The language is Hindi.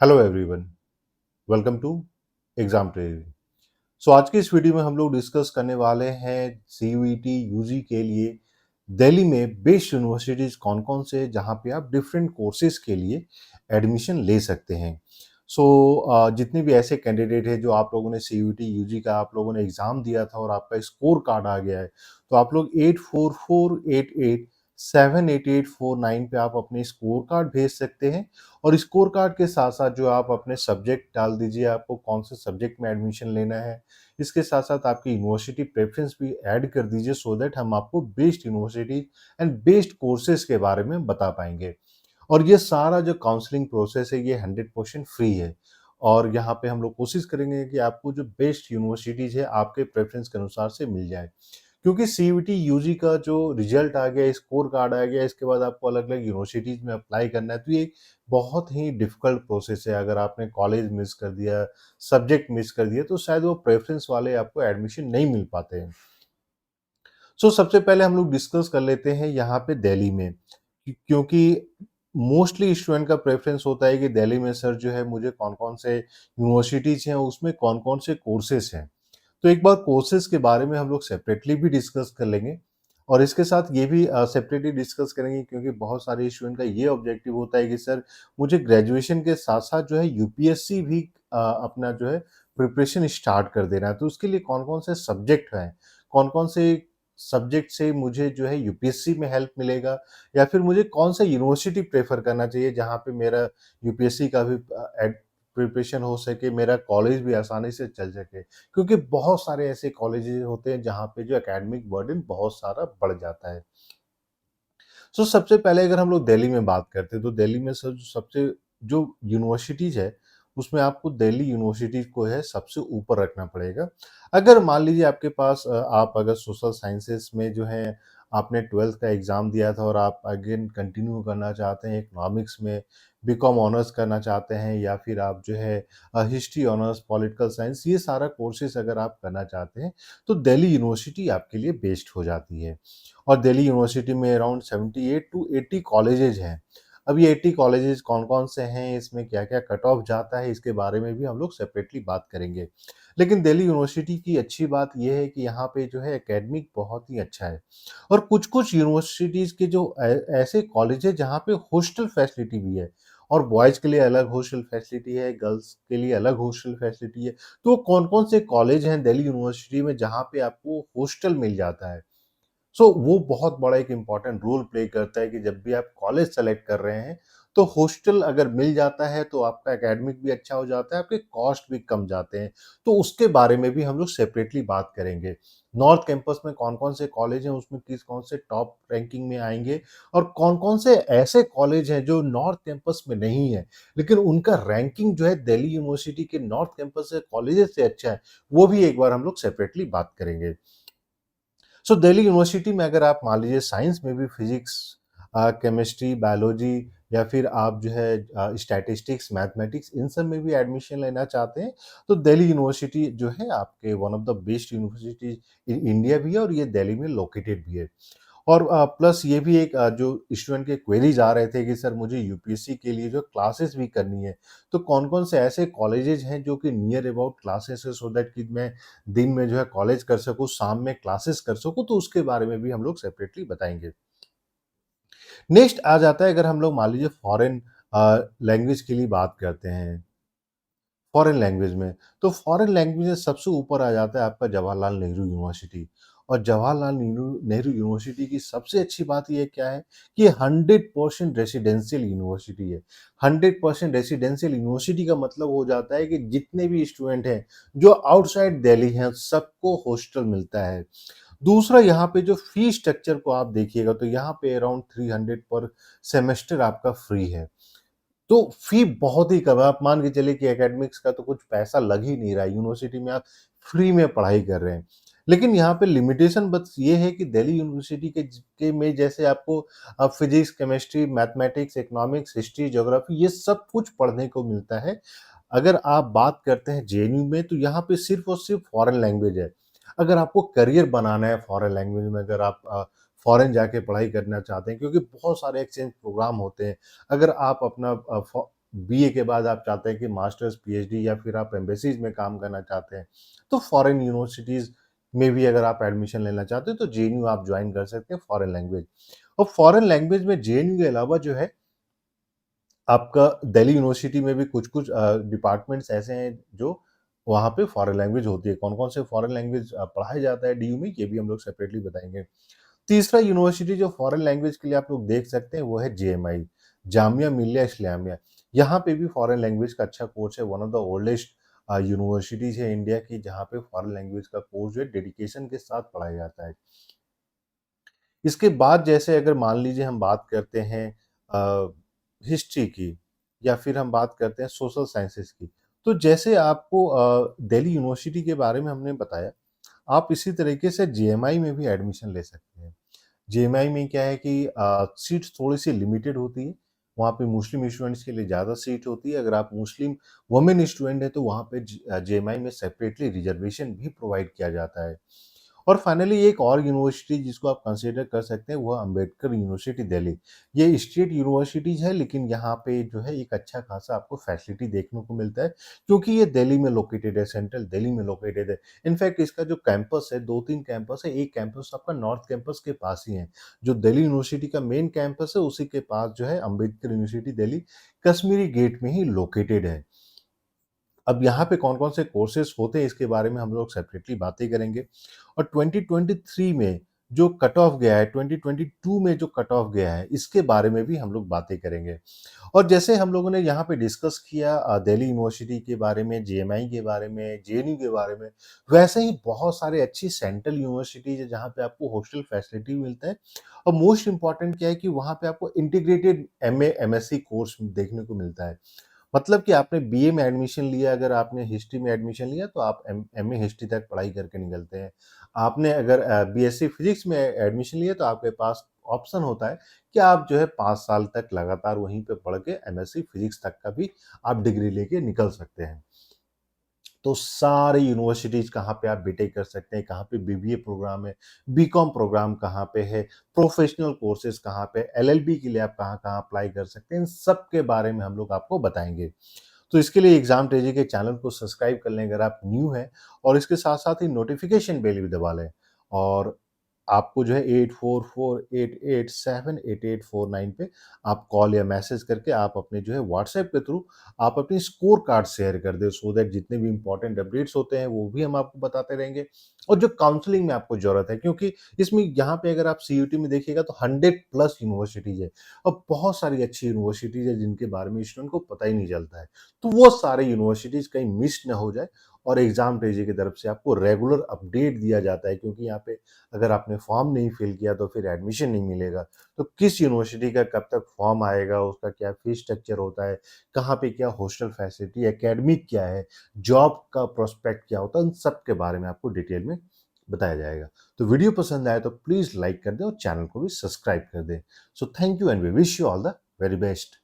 Hello everyone, welcome to exam training. आज की इस वीडियो में हम लोग डिस्कस करने वाले हैं सीयूईटी यूजी के लिए दिल्ली में बेस्ट यूनिवर्सिटीज कौन कौन से हैं, जहां पे आप डिफरेंट कोर्सेज के लिए एडमिशन ले सकते हैं। जितने भी ऐसे कैंडिडेट हैं जो आप लोगों ने सीयूईटी यूजी का आप लोगों ने एग्जाम दिया था और आपका स्कोर कार्ड आ गया है, तो आप लोग 8448878849 पे आप अपने स्कोर कार्ड भेज सकते हैं। और स्कोर कार्ड के साथ साथ जो आप अपने सब्जेक्ट डाल दीजिए, आपको कौन से सब्जेक्ट में एडमिशन लेना है। इसके साथ साथ आपकी यूनिवर्सिटी प्रेफरेंस भी ऐड कर दीजिए, सो दैट हम आपको best university and best courses के बारे में बता पाएंगे। और ये सारा जो काउंसलिंग प्रोसेस है, ये 100% फ्री है। और यहाँ पे हम लोग कोशिश करेंगे कि आपको जो बेस्ट यूनिवर्सिटीज है आपके प्रेफरेंस के अनुसार से मिल जाए। क्योंकि सीयूईटी यूजी का जो रिजल्ट आ गया, स्कोर कार्ड आ गया, इसके बाद आपको अलग अलग यूनिवर्सिटीज में अप्लाई करना है, तो ये बहुत ही डिफिकल्ट प्रोसेस है। अगर आपने कॉलेज मिस कर दिया, सब्जेक्ट मिस कर दिया, तो शायद वो प्रेफरेंस वाले आपको एडमिशन नहीं मिल पाते हैं। सबसे पहले हम लोग डिस्कस कर लेते हैं यहाँ पे दिल्ली में, क्योंकि मोस्टली स्टूडेंट का प्रेफरेंस होता है कि दिल्ली में सर जो है मुझे कौन कौन से यूनिवर्सिटीज हैं, उसमें कौन कौन से कोर्सेज हैं। तो एक बार कोर्सेज के बारे में हम लोग सेपरेटली भी डिस्कस कर लेंगे। और इसके साथ ये भी सेपरेटली डिस्कस करेंगे, क्योंकि बहुत सारे स्टूडेंट का ये ऑब्जेक्टिव होता है कि सर मुझे ग्रेजुएशन के साथ साथ जो है यूपीएससी भी अपना जो है प्रिपरेशन स्टार्ट कर देना है। तो उसके लिए कौन कौन से सब्जेक्ट हैं, कौन कौन से सब्जेक्ट से मुझे जो है यूपीएससी में हेल्प मिलेगा, या फिर मुझे कौन सा यूनिवर्सिटी प्रेफर करना चाहिए जहाँ पे मेरा यूपीएससी का भी प्रिपरेशन हो सके, मेरा कॉलेज भी आसानी से चल सके। क्योंकि बहुत सारे ऐसे कॉलेजेस होते हैं जहाँ पे जो एकेडमिक बर्डन बहुत सारा बढ़ जाता है। सबसे पहले अगर हम लोग दिल्ली में बात करते हैं, तो दिल्ली में सर सबसे जो यूनिवर्सिटीज है, उसमें आपको दिल्ली यूनिवर्सिटी को है सबसे ऊपर रखना पड़ेगा। अगर मान लीजिए आपके पास आप अगर सोशल साइंसेस में जो है आपने 12th का एग्ज़ाम दिया था और आप अगेन कंटिन्यू करना चाहते हैं इकोनॉमिक्स में, बीकॉम ऑनर्स करना चाहते हैं, या फिर आप जो है हिस्ट्री ऑनर्स, पॉलिटिकल साइंस, ये सारा कोर्सेज़ अगर आप करना चाहते हैं, तो दिल्ली यूनिवर्सिटी आपके लिए बेस्ट हो जाती है। और दिल्ली यूनिवर्सिटी में अराउंड 78 टू 80 कॉलेजेज हैं। अब ये 80 कॉलेजेज कौन-कौन से हैं, इसमें क्या-क्या कट ऑफ जाता है, इसके बारे में भी हम लोग सेपरेटली बात करेंगे। लेकिन दिल्ली यूनिवर्सिटी की अच्छी बात ये है कि यहाँ पे जो है एकेडमिक बहुत ही अच्छा है। और कुछ-कुछ यूनिवर्सिटीज़ के जो ऐसे कॉलेज हैं जहाँ पे हॉस्टल फैसिलिटी भी है। और बॉयज़ के लिए अलग हॉस्टल फैसिलिटी है, गर्ल्स के लिए अलग हॉस्टल फैसिलिटी है। तो कौन-कौन से कॉलेज हैं दिल्ली यूनिवर्सिटी में जहाँ पे आपको हॉस्टल मिल जाता है? वो बहुत बड़ा एक इम्पोर्टेंट रोल प्ले करता है कि जब भी आप कॉलेज सेलेक्ट कर रहे हैं, तो हॉस्टल अगर मिल जाता है तो आपका एकेडमिक भी अच्छा हो जाता है, आपके कॉस्ट भी कम जाते हैं। तो उसके बारे में भी हम लोग सेपरेटली बात करेंगे। नॉर्थ कैंपस में कौन-कौन से कॉलेज हैं, उसमें किस कौन से टॉप रैंकिंग में आएँगे, और कौन-कौन से ऐसे कॉलेज हैं जो नॉर्थ कैंपस में नहीं है, लेकिन उनका रैंकिंग जो है दिल्ली यूनिवर्सिटी के नॉर्थ कैंपस से कॉलेजेस से अच्छा है, वो भी एक बार हम लोग सेपरेटली बात करेंगे। दिल्ली यूनिवर्सिटी में अगर आप मान लीजिए साइंस में भी फिजिक्स, केमिस्ट्री, बायोलॉजी, या फिर आप जो है स्टैटिस्टिक्स, मैथमेटिक्स, इन सब में भी एडमिशन लेना चाहते हैं, तो दिल्ली यूनिवर्सिटी जो है आपके one of the best university in India भी है, और ये दिल्ली में लोकेटेड भी है। और प्लस ये भी एक जो स्टूडेंट के क्वेरीज आ रहे थे कि सर मुझे यूपीएससी के लिए जो क्लासेस भी करनी है, तो कौन-कौन से ऐसे कॉलेजेस हैं जो कि नियर अबाउट क्लासेस है, सो दैट कि मैं दिन में जो है कॉलेज कर सकूँ, शाम में क्लासेस कर सकूँ, तो उसके बारे में भी हम लोग सेपरेटली बताएँगे। नेक्स्ट आ जाता है, अगर हम लोग मान लीजिए फॉरेन लैंग्वेज के लिए बात करते हैं, फॉरेन लैंग्वेज में, तो फॉरेन लैंग्वेज में सबसे ऊपर आ जाता है आपका जवाहरलाल नेहरू यूनिवर्सिटी। और जवाहरलाल नेहरू नेहरू यूनिवर्सिटी की सबसे अच्छी बात ये क्या है कि 100% रेसिडेंशियल यूनिवर्सिटी है। 100% रेसिडेंशियल यूनिवर्सिटी का मतलब हो जाता है कि जितने भी स्टूडेंट हैं जो आउटसाइड दिल्ली हैं, सबको हॉस्टल मिलता है। दूसरा, यहाँ पे जो फी स्ट्रक्चर को आप देखिएगा, तो यहाँ पे अराउंड 300 पर सेमेस्टर आपका फ्री है। तो फी बहुत ही कम है। आप मान के चलिए कि एकेडमिक्स का तो कुछ पैसा लग ही नहीं रहा है, यूनिवर्सिटी में आप फ्री में पढ़ाई कर रहे हैं। लेकिन यहाँ पे लिमिटेशन बस ये है कि दिल्ली यूनिवर्सिटी के में जैसे आपको physics, chemistry, mathematics, economics, history, geography, ये सब कुछ पढ़ने को मिलता है। अगर आप बात करते हैं जेएनयू में, तो यहाँ पे सिर्फ़ और सिर्फ़ फॉरेन लैंग्वेज है। अगर आपको करियर बनाना है फॉरेन लैंग्वेज में, अगर आप फॉरेन जाके पढ़ाई करना चाहते हैं, क्योंकि बहुत सारे एक्सचेंज प्रोग्राम होते हैं। अगर आप अपना बीए के बाद आप चाहते हैं कि मास्टर्स, पीएचडी या फिर आप एम्बेसीज में काम करना चाहते हैं, तो फॉरेन यूनिवर्सिटीज़ में भी अगर आप एडमिशन लेना चाहते हैं, तो जेएनयू आप ज्वाइन कर सकते हैं फॉरेन लैंग्वेज। और फॉरेन लैंग्वेज में जेएनयू के अलावा जो है, आपका दिल्ली यूनिवर्सिटी में भी कुछ-कुछ डिपार्टमेंट्स ऐसे हैं जो वहाँ पे फॉरेन लैंग्वेज होती है। कौन-कौन से फॉरेन लैंग्वेज पढ़ाया जाता है डीयू में, ये भी हम लोग सेपरेटली बताएँगे। तीसरा यूनिवर्सिटी जो फॉरेन लैंग्वेज के लिए आप लोग देख सकते हैं, वो है जेएमआई, जामिया मिलिया इस्लामिया। यहाँ पे भी फॉरेन लैंग्वेज का अच्छा कोर्स है, one of the oldest universities है इंडिया की, जहाँ पे फॉरेन लैंग्वेज का कोर्स जो है डेडिकेशन के साथ पढ़ाया जाता है। इसके बाद जैसे अगर मान लीजिए हम बात करते हैं हिस्ट्री की, या फिर हम बात करते हैं सोशल साइंसेस की, तो जैसे आपको दिल्ली यूनिवर्सिटी के बारे में हमने बताया, आप इसी तरीके से जेएमआई में भी एडमिशन ले सकते हैं। जेएमआई में क्या है कि सीट्स थोड़ी-सी लिमिटेड होती है, वहाँ पे मुस्लिम स्टूडेंट्स के लिए ज़्यादा सीट होती है। अगर आप मुस्लिम वुमेन स्टूडेंट हैं, तो वहाँ पे जेएमआई में सेपरेटली रिजर्वेशन भी प्रोवाइड किया जाता है। और फाइनली एक और यूनिवर्सिटी जिसको आप कंसीडर कर सकते हैं, वो अम्बेडकर यूनिवर्सिटी दिल्ली। ये स्टेट यूनिवर्सिटीज़ है, लेकिन यहाँ पे जो है एक अच्छा खासा आपको फैसिलिटी देखने को मिलता है, क्योंकि ये दिल्ली में लोकेटेड है, सेंट्रल दिल्ली में लोकेटेड है। इनफैक्ट इसका जो कैंपस है, 2-3 कैंपस है, एक कैंपस आपका नॉर्थ कैंपस के पास ही है। जो दिल्ली यूनिवर्सिटी का मेन कैंपस है, उसी के पास जो है अम्बेडकर यूनिवर्सिटी दिल्ली कश्मीरी गेट में ही लोकेटेड है। अब यहाँ पे कौन-कौन से कोर्सेज़ होते हैं, इसके बारे में हम लोग सेपरेटली बातें करेंगे। और 2023 में जो कट ऑफ गया है, 2022 में जो कट ऑफ गया है, इसके बारे में भी हम लोग बातें करेंगे। और जैसे हम लोगों ने यहाँ पे डिस्कस किया दिल्ली यूनिवर्सिटी के बारे में, जेएमआई के बारे में, जेएनयू के बारे में, वैसे ही बहुत सारे अच्छी सेंट्रल यूनिवर्सिटीज़ है, जहाँ पे आपको हॉस्टल फैसिलिटी मिलता है। और मोस्ट इम्पोर्टेंट क्या है कि वहाँ पे आपको इंटीग्रेटेड एमए, एमएससी कोर्स देखने को मिलता है। मतलब कि आपने बीए में एडमिशन लिया, अगर आपने हिस्ट्री में एडमिशन लिया, तो आप एमए हिस्ट्री तक पढ़ाई करके निकलते हैं। आपने अगर बीएससी फिजिक्स में एडमिशन लिया, तो आपके पास ऑप्शन होता है कि आप जो है 5 साल तक लगातार वहीं पे पढ़ के एमएससी फिजिक्स तक का भी आप डिग्री लेके निकल सकते हैं। तो सारे यूनिवर्सिटीज़ कहाँ पे आप बीटेक कर सकते हैं, कहाँ पे बीबीए प्रोग्राम है, बीकॉम प्रोग्राम कहाँ पे है, प्रोफेशनल कोर्सेज़ कहाँ पे, एलएलबी के लिए आप कहाँ-कहाँ अप्लाई कर सकते हैं, इन सब के बारे में हम लोग आपको बताएँगे। तो इसके लिए एग्ज़ाम तेजी के चैनल को सब्सक्राइब कर लें अगर आप न्यू हैं, और इसके साथ-साथ ही नोटिफ़िकेशन बेल भी दबा लें। और आपको जो है 8448878849 पे आप कॉल या मैसेज करके आप अपने जो है व्हाट्सएप के थ्रू आप अपनी स्कोर कार्ड शेयर कर दें, सो दैट जितने भी इम्पोर्टेंट अपडेट्स होते हैं, वो भी हम आपको बताते रहेंगे। और जो काउंसलिंग में आपको ज़रूरत है, क्योंकि इसमें यहाँ पे अगर आप सीयूटी में देखिएगा, तो 100 प्लस यूनिवर्सिटीज़ है, और बहुत सारी अच्छी यूनिवर्सिटीज़ है जिनके बारे में स्टूडेंट को पता ही नहीं चलता है। तो वो सारे यूनिवर्सिटीज़ कहीं मिस ना हो जाए, और एग्ज़ाम तेजी की तरफ से आपको रेगुलर अपडेट दिया जाता है, क्योंकि यहाँ पे अगर आपने फॉर्म नहीं फिल किया, तो फिर एडमिशन नहीं मिलेगा। तो किस यूनिवर्सिटी का कब तक फॉर्म आएगा, उसका क्या फीस स्ट्रक्चर होता है, कहाँ पे क्या हॉस्टल फैसिलिटी, एकेडमिक क्या है, जॉब का प्रोस्पेक्ट क्या होता है, उन सब के बारे में आपको डिटेल में बताया जाएगा। तो वीडियो पसंद आए तो प्लीज़ लाइक कर दें, और चैनल को भी सब्सक्राइब कर दें। So thank you, and we wish you all the very best.